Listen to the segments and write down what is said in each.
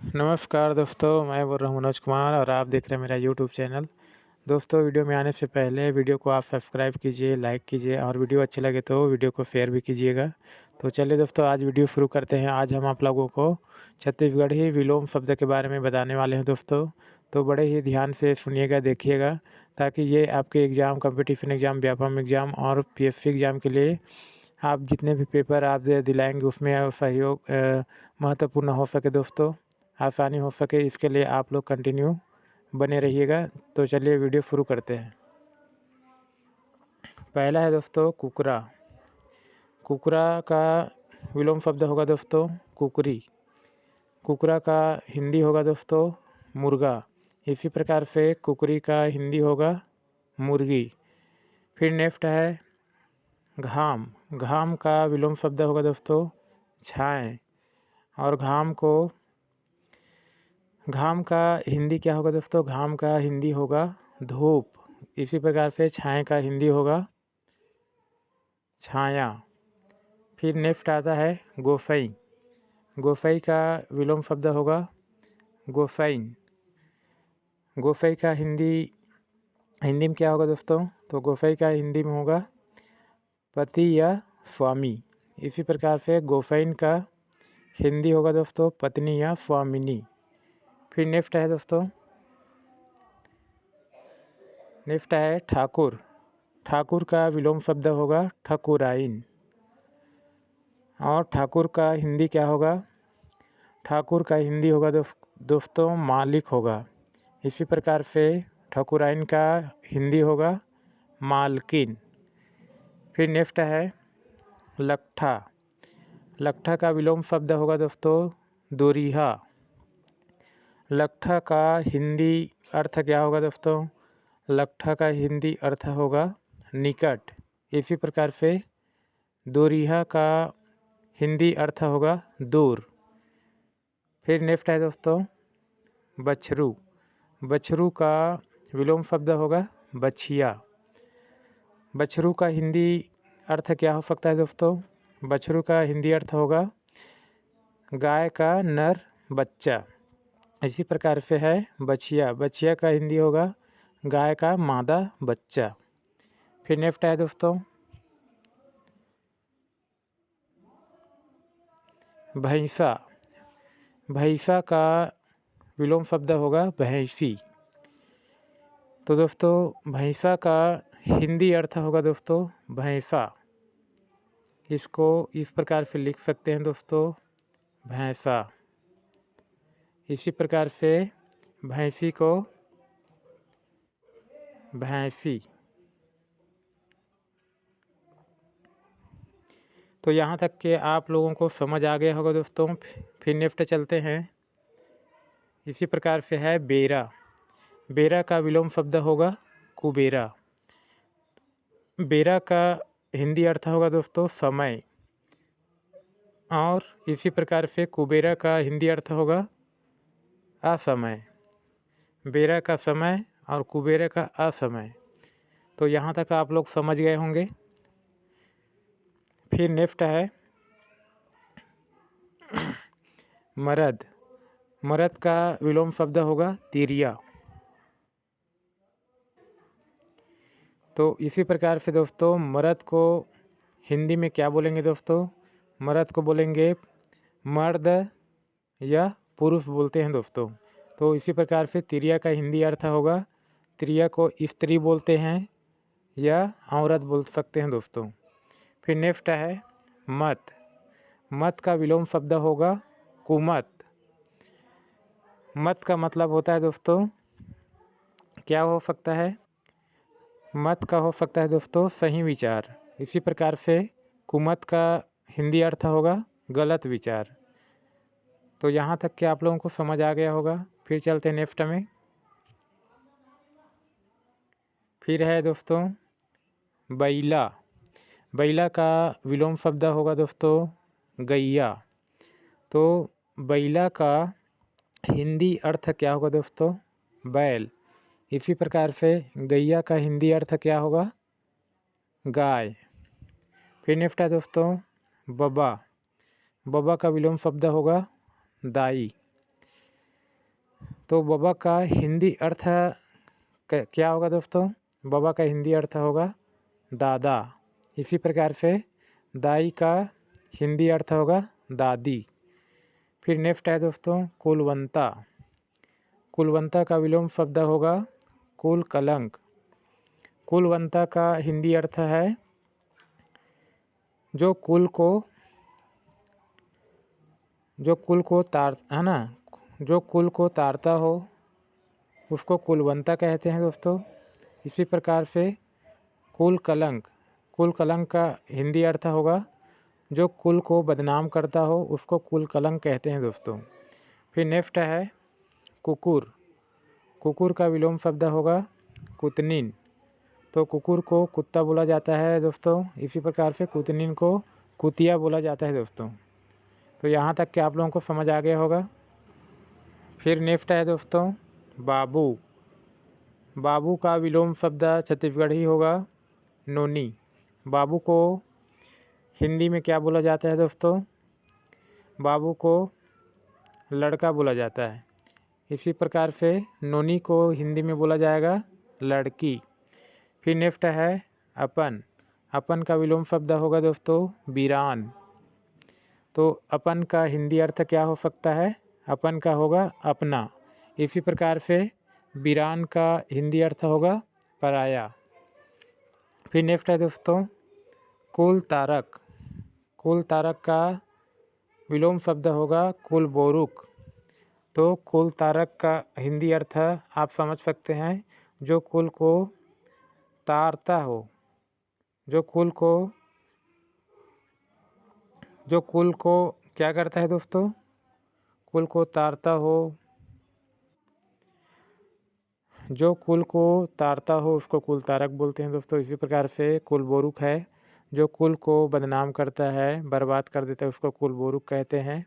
नमस्कार दोस्तों, मैं बोल रहा हूँ मनोज कुमार और आप देख रहे हैं मेरा यूट्यूब चैनल। दोस्तों, वीडियो में आने से पहले वीडियो को आप सब्सक्राइब कीजिए, लाइक कीजिए और वीडियो अच्छे लगे तो वीडियो को शेयर भी कीजिएगा। तो चलिए दोस्तों, आज वीडियो शुरू करते हैं। आज हम आप लोगों को छत्तीसगढ़ी विलोम शब्द के बारे में बताने वाले हैं दोस्तों। तो बड़े ही ध्यान से सुनिएगा, देखिएगा, ताकि ये आपके exam, competition exam, Vyapam exam और पीएससी एग्ज़ाम के लिए आप जितने भी पेपर आप दिलाएंगे उसमें सहयोग महत्वपूर्ण हो सके दोस्तों, आसानी हो सके, इसके लिए आप लोग कंटिन्यू बने रहिएगा। तो चलिए वीडियो शुरू करते हैं। पहला है दोस्तों कुकरा। कुकरा का विलोम शब्द होगा दोस्तों कुकरी। कुकरा का हिंदी होगा दोस्तों मुर्गा। इसी प्रकार से कुकरी का हिंदी होगा मुर्गी। फिर नेक्स्ट है घाम। घाम का विलोम शब्द होगा दोस्तों छाए। और घाम का हिंदी क्या होगा दोस्तों? घाम का हिंदी होगा धूप। इसी प्रकार से छाए का हिंदी होगा छाया। फिर नेक्स्ट आता है गोफई। गोफई का विलोम शब्द होगा गोफैन। गोफई का हिंदी में क्या होगा दोस्तों? तो गोफई का हिंदी में होगा पति या स्वामी। इसी प्रकार से गोफैन का हिंदी होगा दोस्तों पत्नी या स्वामिनी। फिर नेक्स्ट है ठाकुर। ठाकुर का विलोम शब्द होगा ठकुराइन। और ठाकुर का हिंदी क्या होगा? ठाकुर का हिंदी होगा दोस्तों मालिक होगा। इसी प्रकार से ठकुराइन का हिंदी होगा मालकिन। फिर नेक्स्ट है लट्ठा। लट्ठा का विलोम शब्द होगा दोस्तों दोरिहा। लट्ठा का हिंदी अर्थ क्या होगा दोस्तों? लट्ठा का हिंदी अर्थ होगा निकट। इसी प्रकार से दोरिहा का हिंदी अर्थ होगा दूर। फिर नेक्स्ट है दोस्तों बछरू। बछरू का विलोम शब्द होगा बछिया। बछरू का हिंदी अर्थ क्या हो सकता है दोस्तों? बछरू का हिंदी अर्थ होगा गाय का नर बच्चा। इसी प्रकार से है बछिया। बछिया का हिंदी होगा गाय का मादा बच्चा। फिर नेक्स्ट है दोस्तों भैंसा। भैंसा का विलोम शब्द होगा भैंसी। तो दोस्तों भैंसा का हिंदी अर्थ होगा दोस्तों भैंसा। इसको इस प्रकार से लिख सकते हैं दोस्तों भैंसा। इसी प्रकार से भैंसी को भैंसी। तो यहाँ तक के आप लोगों को समझ आ गया होगा दोस्तों। फिर नेक्स्ट चलते हैं। इसी प्रकार से है बेरा। बेरा का विलोम शब्द होगा कुबेरा। बेरा का हिंदी अर्थ होगा दोस्तों समय। और इसी प्रकार से कुबेरा का हिंदी अर्थ होगा असमय। बेरा का समय और कुबेरा का असमय। तो यहाँ तक आप लोग समझ गए होंगे। फिर नेक्स्ट है मरद। मरद का विलोम शब्द होगा तिरिया। तो इसी प्रकार से दोस्तों मर्द को हिंदी में क्या बोलेंगे दोस्तों? मर्द को बोलेंगे मर्द या पुरुष बोलते हैं दोस्तों। तो इसी प्रकार से तिरिया का हिंदी अर्थ होगा तिरिया को स्त्री बोलते हैं या औरत बोल सकते हैं दोस्तों। फिर नेक्स्ट है मत। मत का विलोम शब्द होगा कुमत। मत का मतलब होता है दोस्तों क्या हो सकता है? मत का हो सकता है दोस्तों सही विचार। इसी प्रकार से कुमत का हिंदी अर्थ होगा गलत विचार। तो यहाँ तक कि आप लोगों को समझ आ गया होगा। फिर चलते हैं नेक्स्ट में। फिर है दोस्तों बैला। बैला का विलोम शब्द होगा दोस्तों गैया। तो बैला का हिंदी अर्थ क्या होगा दोस्तों? बैल। इसी प्रकार से गैया का हिंदी अर्थ क्या होगा? गाय। फिर नेक्स्ट है दोस्तों बबा। बबा का विलोम शब्द होगा दाई। तो बाबा का हिंदी अर्थ क्या होगा दोस्तों? बाबा का हिंदी अर्थ होगा दादा। इसी प्रकार से दाई का हिंदी अर्थ होगा दादी। फिर नेक्स्ट है दोस्तों कुलवंता। कुलवंता का विलोम शब्द होगा कुल कलंक। कुलवंता का हिंदी अर्थ है जो कुल को तार है ना, जो कुल को तारता हो उसको कुलवंता कहते हैं दोस्तों। इसी प्रकार से कुल कलंक का हिंदी अर्थ होगा जो कुल को बदनाम करता हो उसको कुल कलंक कहते हैं दोस्तों। फिर नेक्स्ट है कुकुर। कुकुर का विलोम शब्द होगा कुतनीन। तो कुकुर को कुत्ता बोला जाता है दोस्तों। इसी प्रकार से कुतनीन को कुतिया बोला जाता है दोस्तों। तो यहाँ तक के आप लोगों को समझ आ गया होगा। फिर नेक्स्ट है दोस्तों बाबू। बाबू का विलोम शब्द छत्तीसगढ़ी होगा नोनी। बाबू को हिंदी में क्या बोला जाता है दोस्तों? बाबू को लड़का बोला जाता है। इसी प्रकार से नोनी को हिंदी में बोला जाएगा लड़की। फिर नेक्स्ट है अपन। अपन का विलोम शब्द होगा दोस्तों वीरान। तो अपन का हिंदी अर्थ क्या हो सकता है? अपन का होगा अपना। इसी प्रकार से वीरान का हिंदी अर्थ होगा पराया। फिर नेक्स्ट है दोस्तों कुल तारक। कुल तारक का विलोम शब्द होगा कुल बोरुक। तो कुल तारक का हिंदी अर्थ आप समझ सकते हैं जो कुल को तारता हो, जो कुल को क्या करता है दोस्तों? कुल को तारता हो, जो कुल को तारता हो उसको कुल तारक बोलते हैं दोस्तों। इसी प्रकार से कुल बोरुक है जो कुल को बदनाम करता है, बर्बाद कर देता है, उसको कुल बोरुक कहते हैं।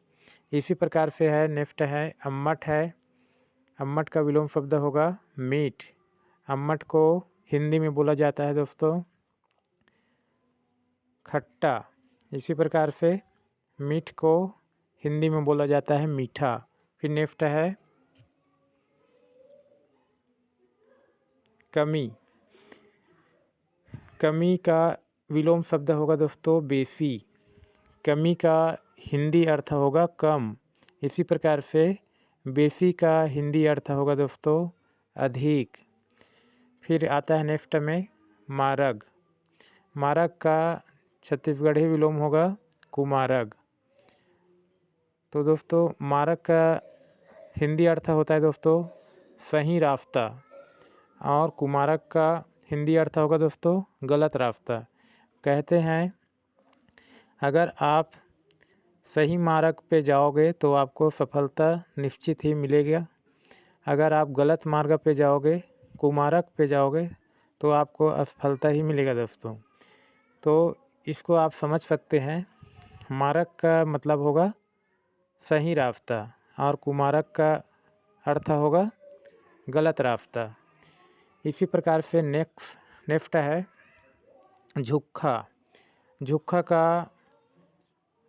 इसी प्रकार से है नेक्स्ट है अम्मट है। अम्मट का विलोम शब्द होगा मीठ। अम्मट को हिंदी में बोला जाता है दोस्तों खट्टा। इसी प्रकार से मीठ को हिंदी में बोला जाता है मीठा। फिर नेक्स्ट है कमी। कमी का विलोम शब्द होगा दोस्तों बेसी। कमी का हिंदी अर्थ होगा कम। इसी प्रकार से बेसी का हिंदी अर्थ होगा दोस्तों अधिक। फिर आता है नेक्स्ट में मारग। मारग का छत्तीसगढ़ी विलोम होगा कुमारग। तो दोस्तों मारग का हिंदी अर्थ होता है दोस्तों सही रास्ता और कुमारक का हिंदी अर्थ होगा दोस्तों गलत रास्ता। कहते हैं अगर आप सही मार्ग पे जाओगे तो आपको सफलता निश्चित ही मिलेगा। अगर आप गलत मार्ग पे जाओगे, कुमार्ग पे जाओगे तो आपको असफलता ही मिलेगा दोस्तों। तो इसको आप समझ सकते हैं। मार्ग का मतलब होगा सही रास्ता और कुमार्ग का अर्थ होगा गलत रास्ता। इसी प्रकार से नेक्स्ट है झुक्खा। झुक्खा का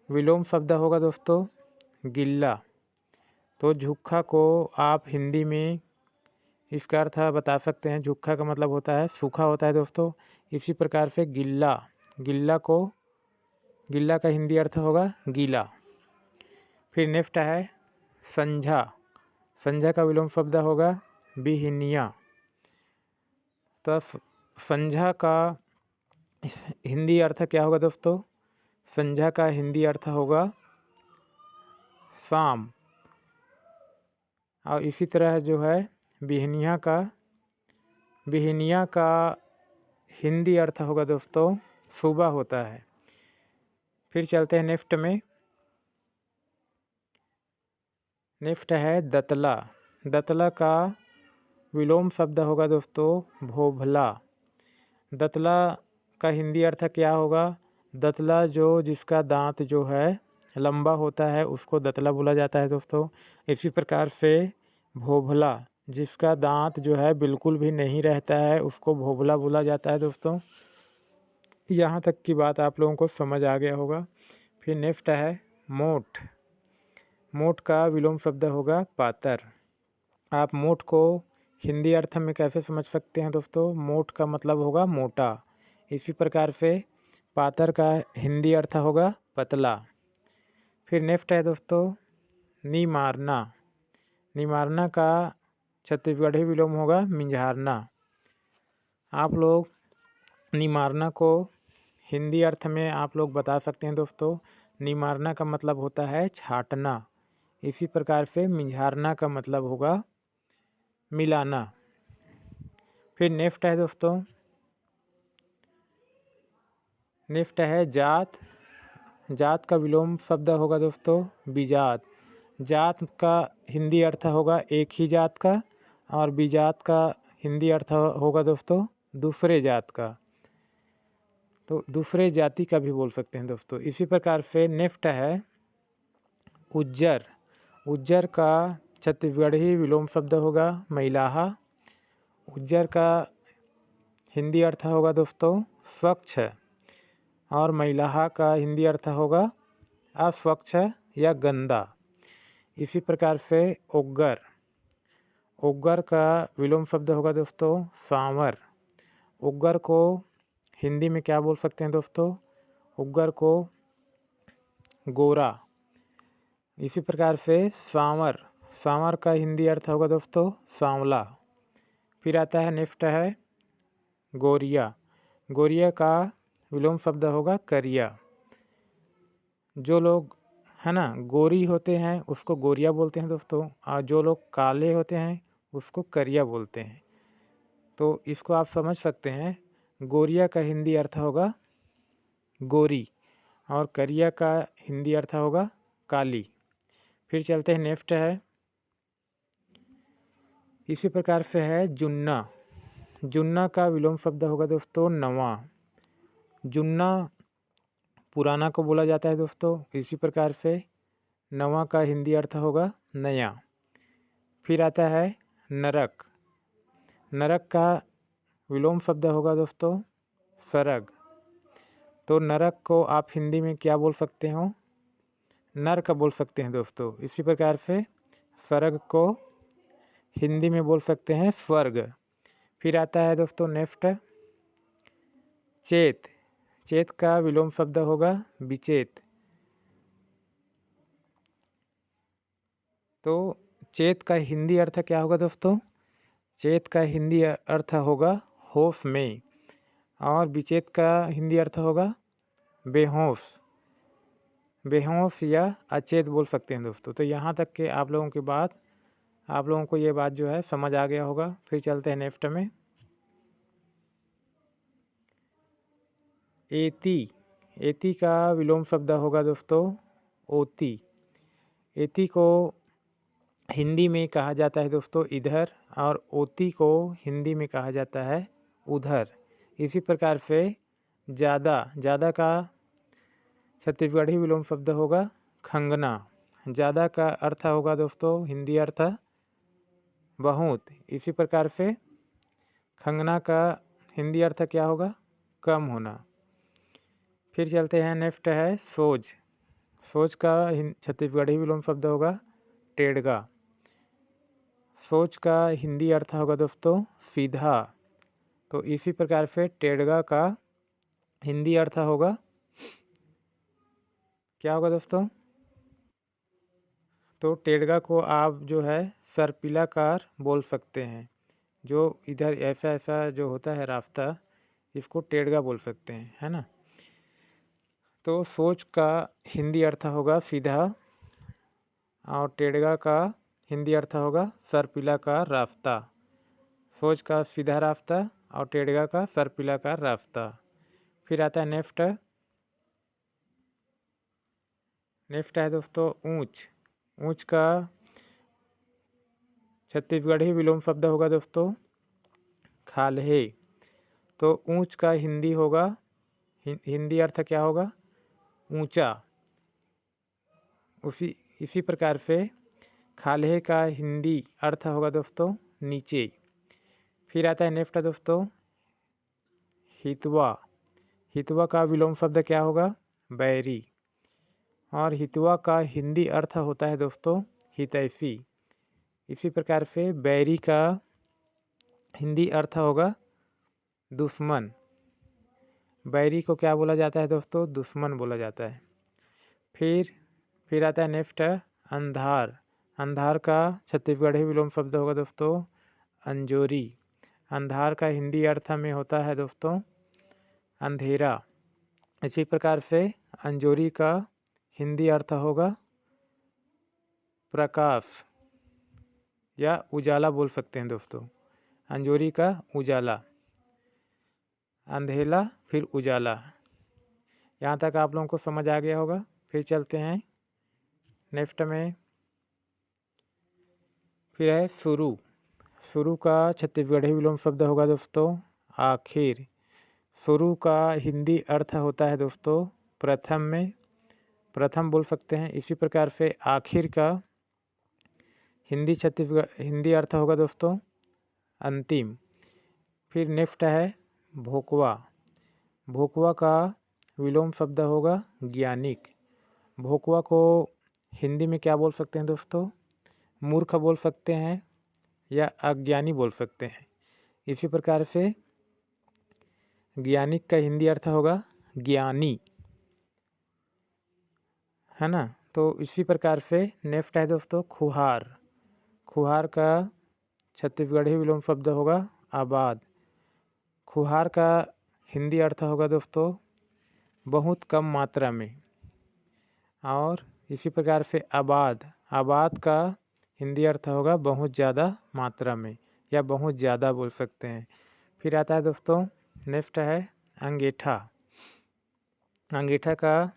विलोम शब्द होगा दोस्तों गिल्ला। तो झुक्खा को आप हिंदी में इसका अर्थ बता सकते हैं। झुक्खा का मतलब होता है सूखा होता है दोस्तों। इसी प्रकार से गिल्ला का हिंदी अर्थ होगा गीला। फिर नेक्स्ट है संझा। संझा का विलोम शब्द होगा बिहिनिया। तो संझा का हिंदी अर्थ क्या होगा दोस्तों? संझा का हिंदी अर्थ होगा शाम। और इसी तरह जो है बिहनिया का हिंदी अर्थ होगा दोस्तों सुबह होता है। फिर चलते हैं नेक्स्ट है दतला। दतला का विलोम शब्द होगा दोस्तों भोभला। दतला का हिंदी अर्थ क्या होगा? दतला जिसका दांत जो है लंबा होता है उसको दतला बोला जाता है दोस्तों। इसी प्रकार से भोभला जिसका दांत जो है बिल्कुल भी नहीं रहता है उसको भोभला बोला जाता है दोस्तों। यहाँ तक की बात आप लोगों को समझ आ गया होगा। फिर नेक्स्ट है मोट। मोट का विलोम शब्द होगा पातर। आप मोट को हिंदी अर्थ में कैसे समझ सकते हैं दोस्तों? मोट का मतलब होगा मोटा। इसी प्रकार से पातर का हिंदी अर्थ होगा पतला। फिर नेक्स्ट है दोस्तों निमारना। निमारना का छत्तीसगढ़ी विलोम होगा मिंझारना। आप लोग निमारना को हिंदी अर्थ में आप लोग बता सकते हैं दोस्तों। निमारना का मतलब होता है छाटना। इसी प्रकार से मिंझारना का मतलब होगा मिलाना। फिर नेक्स्ट है दोस्तों, नेक्स्ट है जात। जात का विलोम शब्द होगा दोस्तों विजात। जात का हिंदी अर्थ होगा एक ही जात का, और विजात का हिंदी अर्थ होगा दोस्तों दूसरे जात का। तो दूसरे जाति का भी बोल सकते हैं दोस्तों। इसी प्रकार से नेक्स्ट है उज्जर। उज्जर का छत्तीसगढ़ी विलोम शब्द होगा मैलाहा। उज्जर का हिंदी अर्थ होगा दोस्तों स्वच्छ, और मैलाहा का हिंदी अर्थ होगा अस्वच्छ या गंदा। इसी प्रकार से ओग्गर। ओग्गर का विलोम शब्द होगा दोस्तों सांवर। ओग्गर को हिंदी में क्या बोल सकते हैं दोस्तों? ओग्गर को गोरा। इसी प्रकार से सांवर। सांवर का हिंदी अर्थ होगा दोस्तों सांवला। फिर आता है नेक्स्ट है गोरिया। गोरिया का विलोम शब्द होगा करिया। जो लोग है ना गोरी होते हैं उसको गोरिया बोलते हैं दोस्तों, और जो लोग काले होते हैं उसको करिया बोलते हैं। तो इसको आप समझ सकते हैं। गोरिया का हिंदी अर्थ होगा गोरी, और करिया का हिंदी अर्थ होगा काली। फिर चलते हैं नेक्स्ट है, इसी प्रकार से है जुन्ना। जुन्ना का विलोम शब्द होगा दोस्तों नवा। जुन्ना पुराना को बोला जाता है दोस्तों। इसी प्रकार से नवा का हिंदी अर्थ होगा नया। फिर आता है नरक। नरक का विलोम शब्द होगा दोस्तों सरग। तो नरक को आप हिंदी में क्या बोल सकते हो? नरक बोल सकते हैं दोस्तों। इसी प्रकार से स्वर्ग को हिंदी में बोल सकते हैं स्वर्ग। फिर आता है दोस्तों नेक्स्ट चेत। चेत का विलोम शब्द होगा विचेत। तो चेत का हिंदी अर्थ क्या होगा दोस्तों? चेत का हिंदी अर्थ होगा होश में, और विचेत का हिंदी अर्थ होगा बेहोश। बेहोश या अचेत बोल सकते हैं दोस्तों। तो यहाँ तक के आप लोगों की बात, आप लोगों को ये बात जो है समझ आ गया होगा। फिर चलते हैं नेक्स्ट में एती। एती का विलोम शब्द होगा दोस्तों ओती। एती को हिंदी में कहा जाता है दोस्तों इधर, और ओती को हिंदी में कहा जाता है उधर। इसी प्रकार से ज़्यादा। ज़्यादा का छत्तीसगढ़ी विलोम शब्द होगा खंगना। ज़्यादा का अर्थ होगा दोस्तों हिंदी अर्थ बहुत। इसी प्रकार से खंगना का हिंदी अर्थ क्या होगा? कम होना। फिर चलते हैं नेक्स्ट है सोज। सोज का छत्तीसगढ़ी विलोम शब्द होगा टेढ़गा। सोच का हिंदी अर्थ होगा दोस्तों सीधा। तो इसी प्रकार से टेढ़गा का हिंदी अर्थ होगा क्या होगा दोस्तों? तो टेढ़गा को आप जो है सर्पिलाकार बोल सकते हैं। जो इधर ऐसा ऐसा जो होता है रास्ता, इसको टेढ़गा बोल सकते हैं, है ना। तो सोच का हिंदी अर्थ होगा सीधा, और टेढ़गा का हिंदी अर्थ होगा सर्पिलाकार रास्ता। सोच का सीधा रास्ता और टेढ़गा का सर्पिलाकार रास्ता। फिर आता है नेक्स्ट। नेक्स्ट है दोस्तों ऊंच। ऊंच का छत्तीसगढ़ी विलोम शब्द होगा दोस्तों खाल्हे। तो ऊंच का हिंदी होगा हिंदी अर्थ क्या होगा? ऊंचा। इसी प्रकार से खाल्हे का हिंदी अर्थ होगा दोस्तों नीचे। फिर आता है नेक्स्ट दोस्तों हितवा। हितवा का विलोम शब्द क्या होगा? बैरी। और हितवा का हिंदी अर्थ होता है दोस्तों हितैषी। इसी प्रकार से बैरी का हिंदी अर्थ होगा दुश्मन। बैरी को क्या बोला जाता है दोस्तों? दुश्मन बोला जाता है। फिर आता है नेक्स्ट अंधार। अंधार का छत्तीसगढ़ी विलोम शब्द होगा दोस्तों अंजोरी। अंधार का हिंदी अर्थ में होता है दोस्तों अंधेरा। इसी प्रकार से अंजोरी का हिंदी अर्थ होगा प्रकाश या उजाला बोल सकते हैं दोस्तों। अंजोरी का उजाला, अंधेला फिर उजाला। यहाँ तक आप लोगों को समझ आ गया होगा। फिर चलते हैं नेक्स्ट में। फिर है शुरू। शुरू का छत्तीसगढ़ी विलोम शब्द होगा दोस्तों आखिर। शुरू का हिंदी अर्थ होता है दोस्तों प्रथम में, प्रथम बोल सकते हैं। इसी प्रकार से आखिर का हिंदी अर्थ होगा दोस्तों अंतिम। फिर नेक्स्ट है भोकवा। भोकवा का विलोम शब्द होगा ज्ञानिक। भोकवा को हिंदी में क्या बोल सकते हैं दोस्तों? मूर्ख बोल सकते हैं या अज्ञानी बोल सकते हैं। इसी प्रकार से ज्ञानिक का हिंदी अर्थ होगा ज्ञानी, है ना। तो इसी प्रकार से नेक्स्ट है दोस्तों खुहार। खुहार का छत्तीसगढ़ी विलोम शब्द होगा आबाद। खुहार का हिंदी अर्थ होगा दोस्तों बहुत कम मात्रा में। और इसी प्रकार से आबाद, आबाद का हिंदी अर्थ होगा बहुत ज़्यादा मात्रा में या बहुत ज़्यादा बोल सकते हैं। फिर आता है दोस्तों नेक्स्ट है अंगीठा। अंगीठा का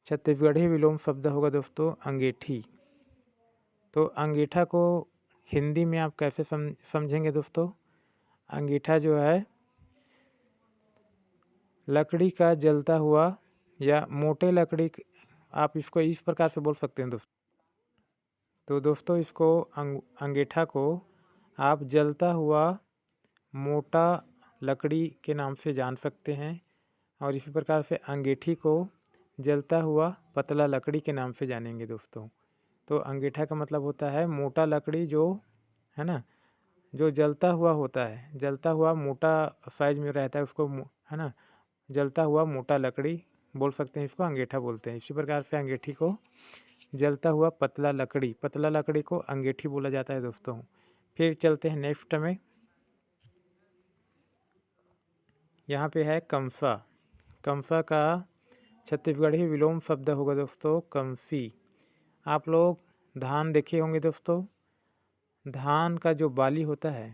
छत्तीसगढ़ी विलोम शब्द होगा दोस्तों अंगीठी। तो अंगीठा को हिंदी में आप कैसे समझेंगे दोस्तों? अंगीठा जो है लकड़ी का जलता हुआ या मोटे लकड़ी, आप इसको इस प्रकार से बोल सकते हैं दोस्तों। तो दोस्तों इसको अंगीठा को आप जलता हुआ मोटा लकड़ी के नाम से जान सकते हैं। और इसी प्रकार से अंगीठी को जलता हुआ पतला लकड़ी के नाम से जानेंगे दोस्तों। तो अंगीठा का मतलब होता है मोटा लकड़ी जो है ना, जो जलता हुआ होता है, जलता हुआ मोटा साइज में रहता है उसको है ना, जलता हुआ मोटा लकड़ी बोल सकते हैं, इसको अंगीठा बोलते हैं। इसी प्रकार से अंगीठी को जलता हुआ पतला लकड़ी को अंगीठी बोला जाता है दोस्तों। फिर चलते हैं नेक्स्ट में। यहाँ पे है कम्फा। कम्फा का छत्तीसगढ़ी विलोम शब्द होगा दोस्तों कम्फी। आप लोग धान देखे होंगे दोस्तों। धान का जो बाली होता है,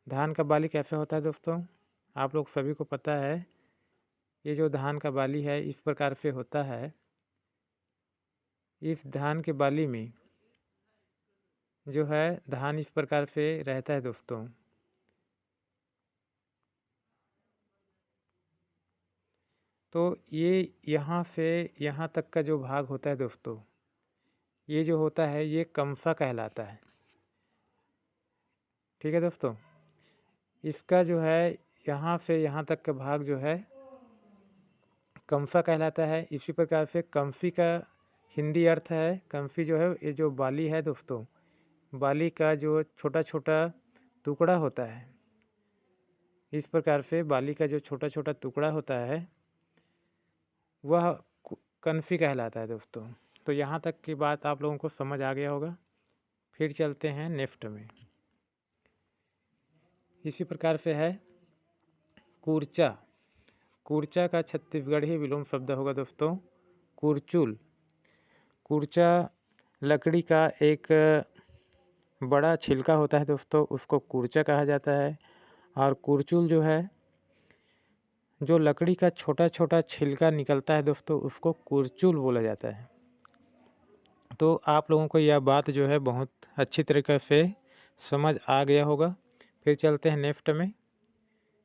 धान का बाली कैसा होता है दोस्तों? आप लोग सभी को पता है। ये जो धान का बाली है इस प्रकार से होता है। इस धान के बाली में जो है धान इस प्रकार से रहता है दोस्तों। तो ये यहाँ से यहाँ तक का जो भाग होता है दोस्तों, ये जो होता है ये कम्फा कहलाता है। ठीक है दोस्तों, इसका जो है यहाँ से यहाँ तक का भाग जो है कम्फा कहलाता है। इसी प्रकार से कम्फी का हिंदी अर्थ है, कम्फी जो है ये जो बाली है दोस्तों, बाली का जो छोटा छोटा टुकड़ा होता है, इस प्रकार से बाली का जो छोटा छोटा टुकड़ा होता है वह कन्फी कहलाता है दोस्तों। तो यहाँ तक की बात आप लोगों को समझ आ गया होगा। फिर चलते हैं नेक्स्ट में। इसी प्रकार से है कूर्चा। कूर्चा का छत्तीसगढ़ी विलोम शब्द होगा दोस्तों कुरचुल। कूर्चा लकड़ी का एक बड़ा छिलका होता है दोस्तों, उसको कूर्चा कहा जाता है। और कुरचुल जो है जो लकड़ी का छोटा छोटा छिलका निकलता है दोस्तों, उसको कुरचुल बोला जाता है। तो आप लोगों को यह बात जो है बहुत अच्छी तरीके से समझ आ गया होगा। फिर चलते हैं नेक्स्ट में।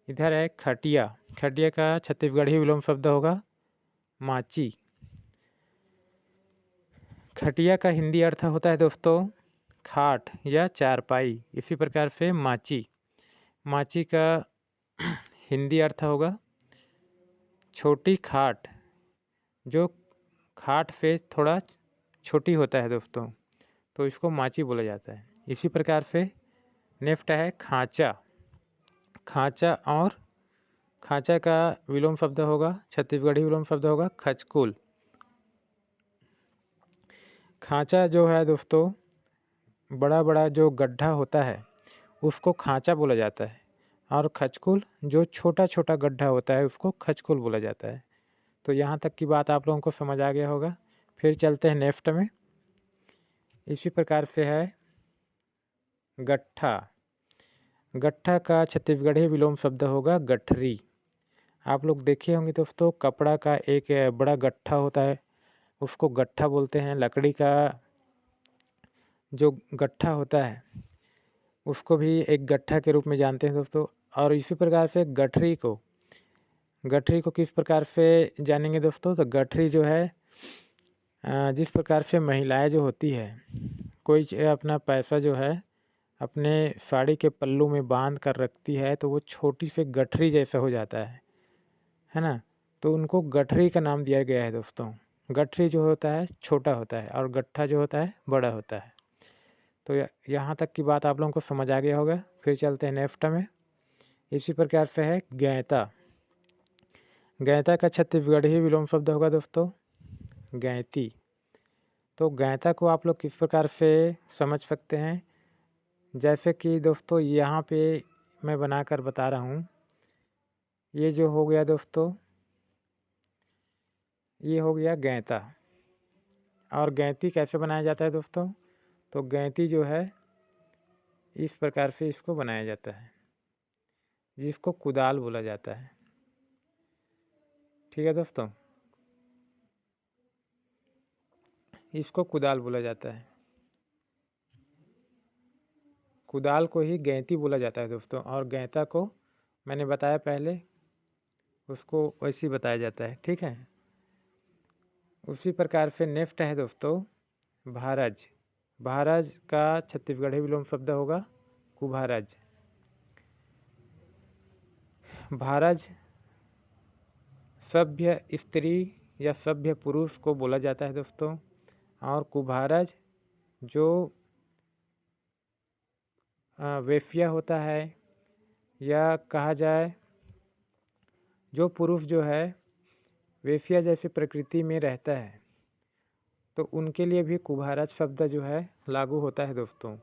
इधर है खटिया। खटिया का छत्तीसगढ़ी विलोम शब्द होगा माची। खटिया का हिंदी अर्थ होता है दोस्तों खाट या चारपाई। इसी प्रकार से माची, माची का हिंदी अर्थ होगा छोटी खाट, जो खाट से थोड़ा छोटी होता है दोस्तों। तो इसको माची बोला जाता है। इसी प्रकार से नेक्स्ट है खांचा। खांचा और खांचा का विलोम शब्द होगा, छत्तीसगढ़ी विलोम शब्द होगा खचकुल। खांचा जो है दोस्तों, बड़ा बड़ा जो गड्ढा होता है उसको खांचा बोला जाता है, और खचकुल जो छोटा छोटा गड्ढा होता है उसको खचकुल बोला जाता है। तो यहाँ तक की बात आप लोगों को समझ आ गया होगा। फिर चलते हैं नेक्स्ट में। इसी प्रकार से है गट्ठा। गट्ठा का छत्तीसगढ़ी विलोम शब्द होगा गठरी। आप लोग देखे होंगे दोस्तों, कपड़ा का एक बड़ा गट्ठा होता है, उसको गट्ठा बोलते हैं। लकड़ी का जो गट्ठा होता है उसको भी एक गट्ठा के रूप में जानते हैं दोस्तों। और इसी प्रकार से गठरी को किस प्रकार से जानेंगे दोस्तों? तो गठरी जो है, जिस प्रकार से महिलाएं जो होती है, कोई अपना पैसा जो है अपने साड़ी के पल्लू में बांध कर रखती है, तो वो छोटी से गठरी जैसा हो जाता है ना। तो उनको गठरी का नाम दिया गया है दोस्तों। गठरी जो होता है छोटा होता है और गट्ठा जो होता है बड़ा होता है। तो यहाँ तक की बात आप लोगों को समझ आ गया होगा। फिर चलते हैं नेक्स्ट में। इसी प्रकार से है गैंता। गैंता का छत्तीसगढ़ी विलोम शब्द होगा दोस्तों गैंती। तो गैंता को आप लोग किस प्रकार से समझ सकते हैं? जैसे कि दोस्तों यहाँ पे मैं बनाकर बता रहा हूँ। ये जो हो गया दोस्तों, ये हो गया गैंता। और गैंती कैसे बनाया जाता है दोस्तों? तो गैंती जो है इस प्रकार से इसको बनाया जाता है, जिसको कुदाल बोला जाता है। ठीक है दोस्तों, इसको कुदाल बोला जाता है। कुदाल को ही गैंती बोला जाता है दोस्तों। और गैंता को मैंने बताया पहले, उसको वैसे ही बताया जाता है। ठीक है, उसी प्रकार से नेक्स्ट है दोस्तों भारज। भारज का छत्तीसगढ़ी विलोम शब्द होगा कुभारज। भारज सभ्य स्त्री या सभ्य पुरुष को बोला जाता है दोस्तों। और कुभारज जो वेश्या होता है, या कहा जाए जो पुरुष जो है वेश्या जैसी प्रकृति में रहता है, तो उनके लिए भी कुभारज शब्द जो है लागू होता है दोस्तों।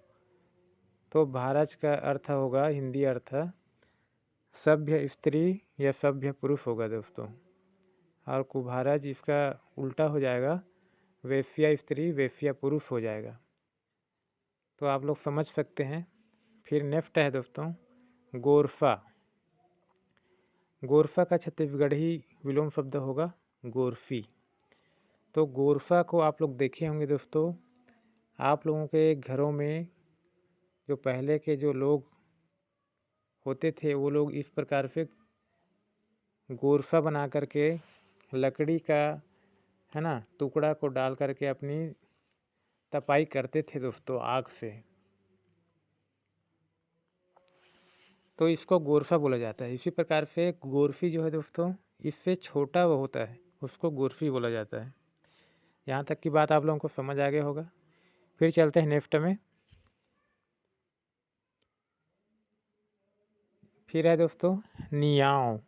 तो भारज का अर्थ होगा, हिंदी अर्थ सभ्य स्त्री या सभ्य पुरुष होगा दोस्तों। और कुभारज इसका उल्टा हो जाएगा, वेश्या स्त्री वेश्या पुरुष हो जाएगा। तो आप लोग समझ सकते हैं। फिर नेक्स्ट है दोस्तों गोरफा। गोरफा का छत्तीसगढ़ी विलोम शब्द होगा गोरफी। तो गोरफा को आप लोग देखे होंगे दोस्तों, आप लोगों के घरों में जो पहले के जो लोग होते थे, वो लोग इस प्रकार से गोरफा बना करके लकड़ी का, है ना, टुकड़ा को डाल करके अपनी तपाई करते थे दोस्तों आग से। तो इसको गोरफा बोला जाता है। इसी प्रकार से गोरफी जो है दोस्तों, इससे छोटा वो होता है, उसको गोरफी बोला जाता है। यहाँ तक की बात आप लोगों को समझ आ गया होगा। फिर चलते हैं नेक्स्ट में। फिर है दोस्तों नियाव।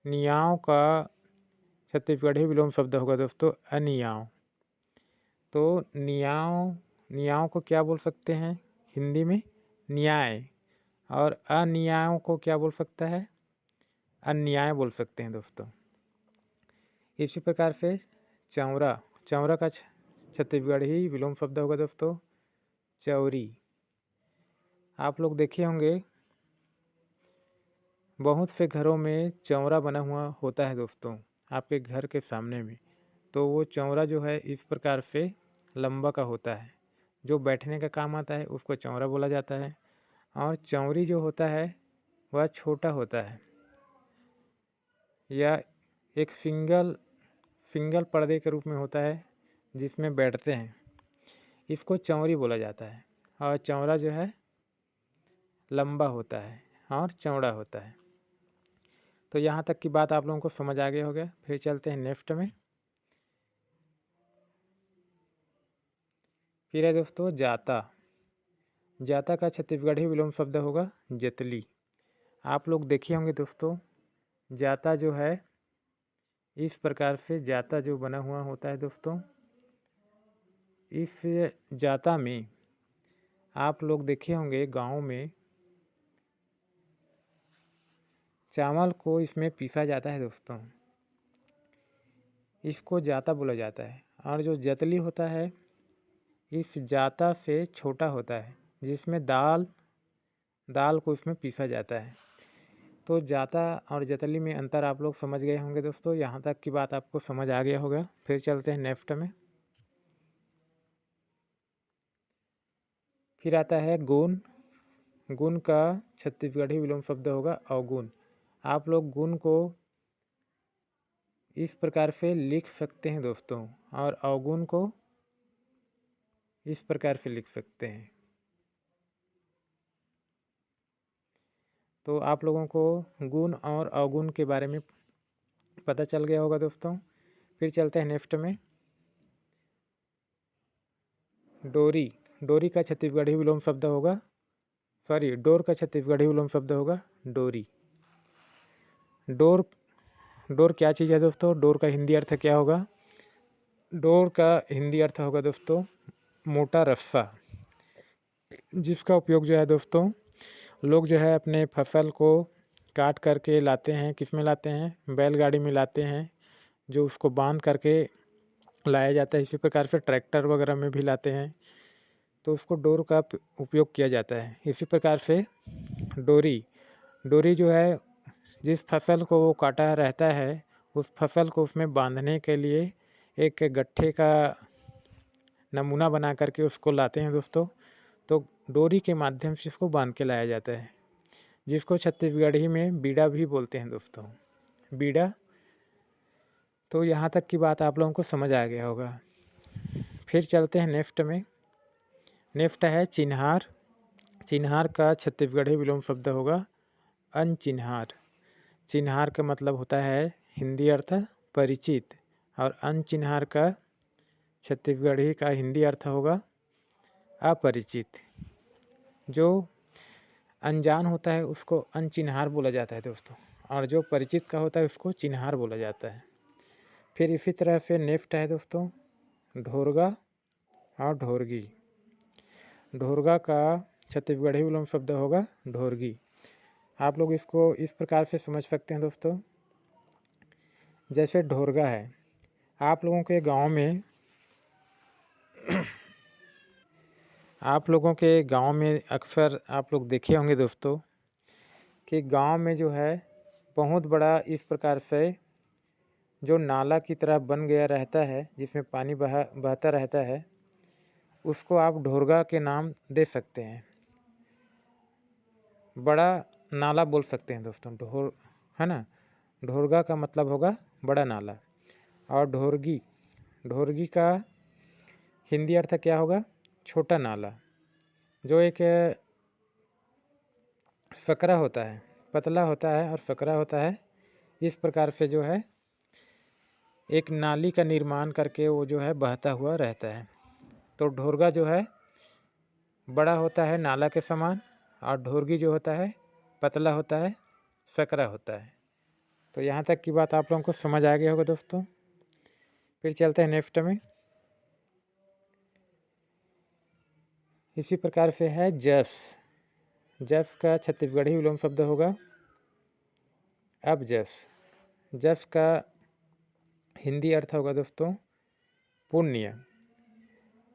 नियाव का छत्तीसगढ़ी विलोम शब्द होगा दोस्तों अनियाव। तो नियाव, नियाव को क्या बोल सकते हैं हिंदी में? न्याय। और अनियाव को क्या बोल सकता है? अन्याय बोल सकते हैं दोस्तों। इसी प्रकार से चौरा। चौरा का छत्तीसगढ़ी विलोम शब्द होगा दोस्तों चौरी। आप लोग देखे होंगे बहुत से घरों में चौरा बना हुआ होता है दोस्तों, आपके घर के सामने में। तो वो चौरा जो है इस प्रकार से लंबा का होता है, जो बैठने का काम आता है उसको चौरा बोला जाता है। और चौरी जो होता है वह छोटा होता है, या एक सिंगल पर्दे के रूप में होता है जिसमें बैठते हैं, इसको चौरी बोला जाता है। और चौरा जो है लंबा होता है और चौड़ा होता है। तो यहाँ तक की बात आप लोगों को समझ आ गया होगा। फिर चलते हैं नेक्स्ट में। फिर है दोस्तों जाता। जाता का छत्तीसगढ़ी विलोम शब्द होगा जतली। आप लोग देखे होंगे दोस्तों, जाता जो है इस प्रकार से जाता जो बना हुआ होता है दोस्तों, इस जाता में आप लोग देखे होंगे गांव में चावल को इसमें पीसा जाता है दोस्तों, इसको जाता बोला जाता है। और जो जतली होता है इस जाता से छोटा होता है, जिसमें दाल को इसमें पीसा जाता है। तो जाता और जतली में अंतर आप लोग समझ गए होंगे दोस्तों। यहाँ तक की बात आपको समझ आ गया होगा। फिर चलते हैं नेक्स्ट में। फिर आता है गुण। गुण का छत्तीसगढ़ी विलोम शब्द होगा अवगुण। आप लोग गुण को इस प्रकार से लिख सकते हैं दोस्तों, और अवगुण को इस प्रकार से लिख सकते हैं। तो आप लोगों को गुण और अवगुण के बारे में पता चल गया होगा दोस्तों। फिर चलते हैं नेक्स्ट में। डोरी। डोरी का छत्तीसगढ़ी विलोम शब्द होगा डोर का छत्तीसगढ़ी विलोम शब्द होगा डोरी। डोर क्या चीज़ है दोस्तों? डोर का हिंदी अर्थ क्या होगा? डोर का हिंदी अर्थ होगा दोस्तों मोटा रस्सा, जिसका उपयोग जो है दोस्तों लोग जो है अपने फसल को काट करके लाते हैं। किस में लाते हैं? बैलगाड़ी में लाते हैं, जो उसको बांध करके लाया जाता है। इसी प्रकार से ट्रैक्टर वगैरह में भी लाते हैं, तो उसको डोर का उपयोग किया जाता है। इसी प्रकार से डोरी जो है जिस फसल को वो काटा रहता है, उस फसल को उसमें बांधने के लिए एक गट्ठे का नमूना बना करके उसको लाते हैं दोस्तों। तो डोरी के माध्यम से इसको बांध के लाया जाता है, जिसको छत्तीसगढ़ी में बीड़ा भी बोलते हैं दोस्तों, बीड़ा। तो यहाँ तक की बात आप लोगों को समझ आ गया होगा। फिर चलते हैं नेक्स्ट में। नेक्स्ट है चिन्हार। चिन्हार का छत्तीसगढ़ी विलोम शब्द होगा अनचिन्हार। चिन्हार का मतलब होता है हिंदी अर्थ परिचित, और अनचिन्हार का छत्तीसगढ़ी का हिंदी अर्थ होगा अपरिचित। जो अनजान होता है उसको अनचिन्हार बोला जाता है दोस्तों, और जो परिचित का होता है उसको चिन्हार बोला जाता है। फिर इसी तरह से नेक्स्ट है दोस्तों ढोरगा और ढोरगी। ढोरगा का छत्तीसगढ़ी विलोम शब्द होगा ढोरगी। आप लोग इसको इस प्रकार से समझ सकते हैं दोस्तों, जैसे ढोरगा है, आप लोगों के गांव में अक्सर आप लोग देखे होंगे दोस्तों कि गांव में जो है बहुत बड़ा इस प्रकार से जो नाला की तरह बन गया रहता है, जिसमें पानी बहता रहता है, उसको आप ढोरगा के नाम दे सकते हैं। बड़ा नाला बोल सकते हैं दोस्तों, है ना। ढोरगा का मतलब होगा बड़ा नाला। और ढोरगी का हिंदी अर्थ क्या होगा? छोटा नाला। जो एक फकरा होता है, पतला होता है और फकरा होता है, इस प्रकार से जो है एक नाली का निर्माण करके वो जो है बहता हुआ रहता है। तो ढोरगा जो है बड़ा होता है नाला के समान, और ढोरगी जो होता है पतला होता है, फकरा होता है। तो यहाँ तक की बात आप लोगों को समझ आ गया होगा दोस्तों। फिर चलते हैं नेक्स्ट में। इसी प्रकार से है जस। जस का छत्तीसगढ़ी विलोम शब्द होगा अब जस। जस का हिंदी अर्थ होगा दोस्तों पुण्य,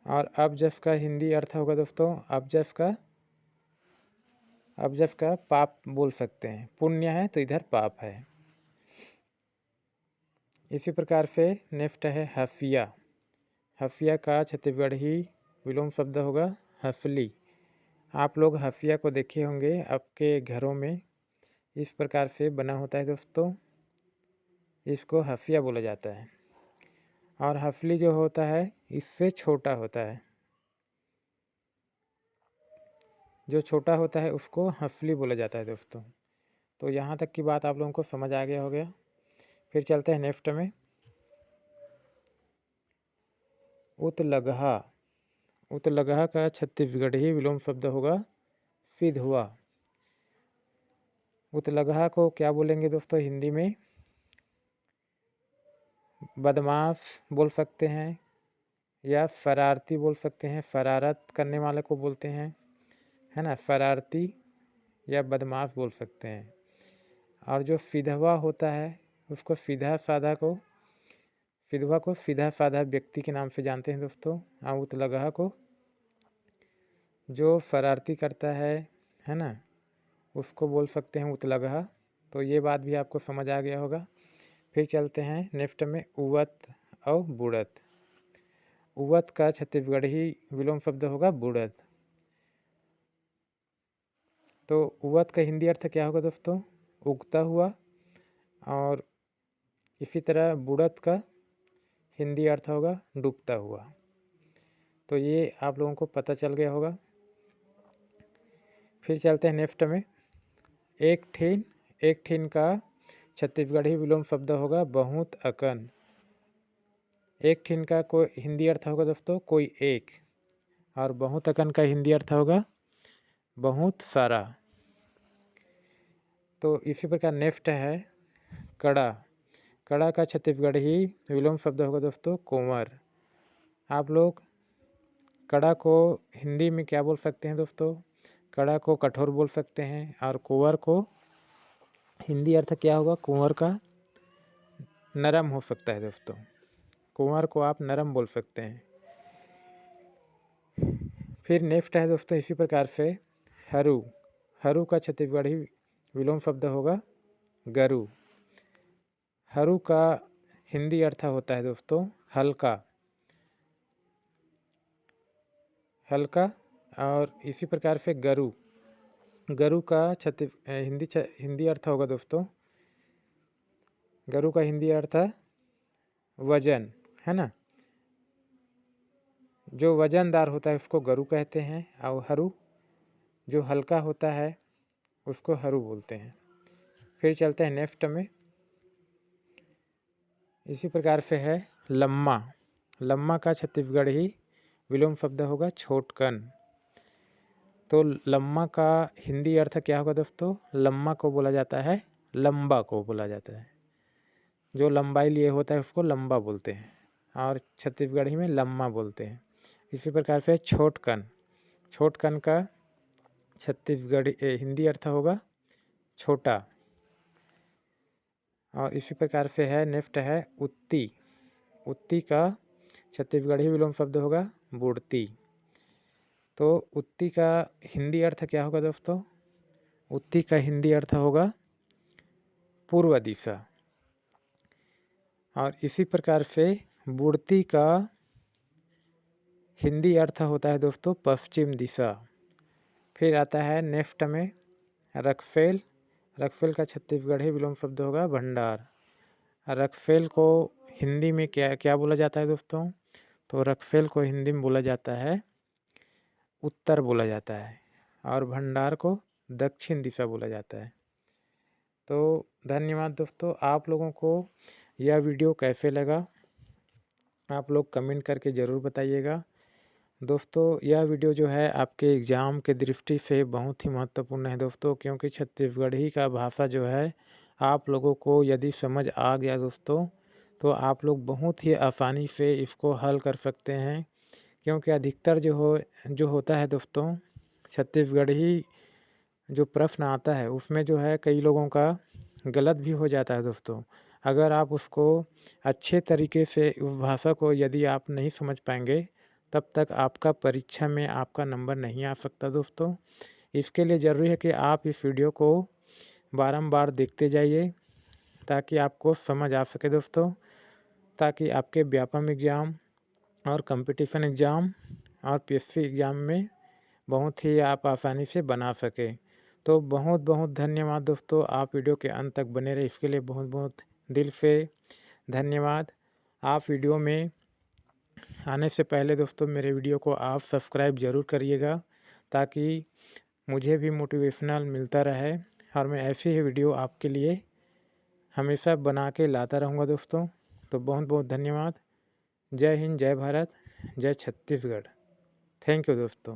और अब जस का हिंदी अर्थ होगा दोस्तों अब जस का पाप बोल सकते हैं। पुण्य है तो इधर पाप है। इसी प्रकार से नेक्स्ट है हफिया। हफिया का छत्तीसगढ़ी विलोम शब्द होगा हफली। आप लोग हफिया को देखे होंगे आपके घरों में, इस प्रकार से बना होता है दोस्तों, इसको हफिया बोला जाता है। और हफली जो होता है इससे छोटा होता है, जो छोटा होता है उसको हफली बोला जाता है दोस्तों। तो यहाँ तक की बात आप लोगों को समझ आ गया हो गया। फिर चलते हैं नेक्स्ट में। उतलगहा। उतलगहा का छत्तीसगढ़ी विलोम शब्द होगा फिधवा। उतलगहा को क्या बोलेंगे दोस्तों हिंदी में? बदमाश बोल सकते हैं या शरारती बोल सकते हैं, शरारत करने वाले को बोलते हैं, है ना, शरारती या बदमाश बोल सकते हैं। और जो फिधवा होता है उसको विधवा को सीधा साधा व्यक्ति के नाम से जानते हैं दोस्तों। और उतलगहा को जो शरारती करता है ना, उसको बोल सकते हैं उतलगहा। तो ये बात भी आपको समझ आ गया होगा। फिर चलते हैं नेक्स्ट में उवत और बुड़त। उवत का छत्तीसगढ़ी विलोम शब्द होगा बुड़त। तो उवत का हिंदी अर्थ क्या होगा दोस्तों? उगता हुआ। और इसी तरह बुड़त का हिंदी अर्थ होगा डूबता हुआ। तो ये आप लोगों को पता चल गया होगा। फिर चलते हैं नेक्स्ट में एक ठीन का छत्तीसगढ़ी विलोम शब्द होगा बहुत अकन। एक ठीन का कोई हिंदी अर्थ होगा दोस्तों कोई एक, और बहुत अकन का हिंदी अर्थ होगा बहुत सारा। तो इसी प्रकार नेक्स्ट है कड़ा। कड़ा का छत्तीसगढ़ी विलोम शब्द होगा दोस्तों कुंवर। आप लोग कड़ा को हिंदी में क्या बोल सकते हैं दोस्तों? कड़ा को कठोर बोल सकते हैं, और कुंवर को हिंदी अर्थ क्या होगा? कुंवर का नरम हो सकता है दोस्तों। कुंवर को आप नरम बोल सकते हैं। फिर नेक्स्ट है दोस्तों इसी प्रकार से हरू। हरू का छत्तीसगढ़ी विलोम शब्द होगा गरु। हरू का हिंदी अर्थ होता है दोस्तों हल्का। हल्का। और इसी प्रकार से गरु। गरु का हिंदी अर्थ होगा दोस्तों, गरु का हिंदी अर्थ वजन, है ना। जो वजनदार होता है उसको गरु कहते हैं, और हरू जो हल्का होता है उसको हरू बोलते हैं। फिर चलते हैं नेक्स्ट में इसी प्रकार से है लम्मा। लम्मा का छत्तीसगढ़ी विलोम शब्द होगा छोटकन। तो लम्मा का हिंदी अर्थ क्या होगा दोस्तों? लम्मा को बोला जाता है लंबा को बोला जाता है। जो लंबाई लिए होता है उसको लंबा बोलते हैं, और छत्तीसगढ़ी में लम्मा बोलते हैं। इसी प्रकार से छोटकन। छोटकन का छत्तीसगढ़ी हिंदी अर्थ होगा छोटा। और इसी प्रकार से है नेक्स्ट है उत्ती। उत्ती का छत्तीसगढ़ी विलोम शब्द होगा बुड़ती। तो उत्ती का हिंदी अर्थ क्या होगा दोस्तों? उत्ती का हिंदी अर्थ होगा पूर्व दिशा। और इसी प्रकार से बुड़ती का हिंदी अर्थ होता है दोस्तों पश्चिम दिशा। फिर आता है नेक्स्ट में रखफेल। रखफेल का छत्तीसगढ़ी विलोम शब्द होगा भंडार। रखफेल को हिंदी में क्या बोला जाता है दोस्तों? तो रखफेल को हिंदी में बोला जाता है उत्तर बोला जाता है, और भंडार को दक्षिण दिशा बोला जाता है। तो धन्यवाद दोस्तों। आप लोगों को यह वीडियो कैसे लगा आप लोग कमेंट करके ज़रूर बताइएगा। दोस्तों यह वीडियो जो है आपके एग्ज़ाम के दृष्टि से बहुत ही महत्वपूर्ण है दोस्तों, क्योंकि छत्तीसगढ़ी का भाषा जो है आप लोगों को यदि समझ आ गया दोस्तों तो आप लोग बहुत ही आसानी से इसको हल कर सकते हैं। क्योंकि अधिकतर जो होता है दोस्तों छत्तीसगढ़ी जो प्रश्न आता है उसमें जो है कई लोगों का गलत भी हो जाता है दोस्तों। अगर आप उसको अच्छे तरीके से उस भाषा को यदि आप नहीं समझ पाएंगे तब तक आपका परीक्षा में आपका नंबर नहीं आ सकता दोस्तों। इसके लिए ज़रूरी है कि आप इस वीडियो को बारंबार देखते जाइए ताकि आपको समझ आ सके दोस्तों, ताकि आपके व्यापम एग्ज़ाम और कंपटीशन एग्ज़ाम और पीएससी एग्ज़ाम में बहुत ही आप आसानी से बना सकें। तो बहुत बहुत धन्यवाद दोस्तों। आप वीडियो के अंत तक बने रहे इसके लिए बहुत बहुत दिल से धन्यवाद। आप वीडियो में आने से पहले दोस्तों मेरे वीडियो को आप सब्सक्राइब ज़रूर करिएगा ताकि मुझे भी मोटिवेशनल मिलता रहे, और मैं ऐसी ही वीडियो आपके लिए हमेशा बना के लाता रहूँगा दोस्तों। तो बहुत बहुत धन्यवाद। जय हिंद, जय भारत, जय छत्तीसगढ़। थैंक यू दोस्तों।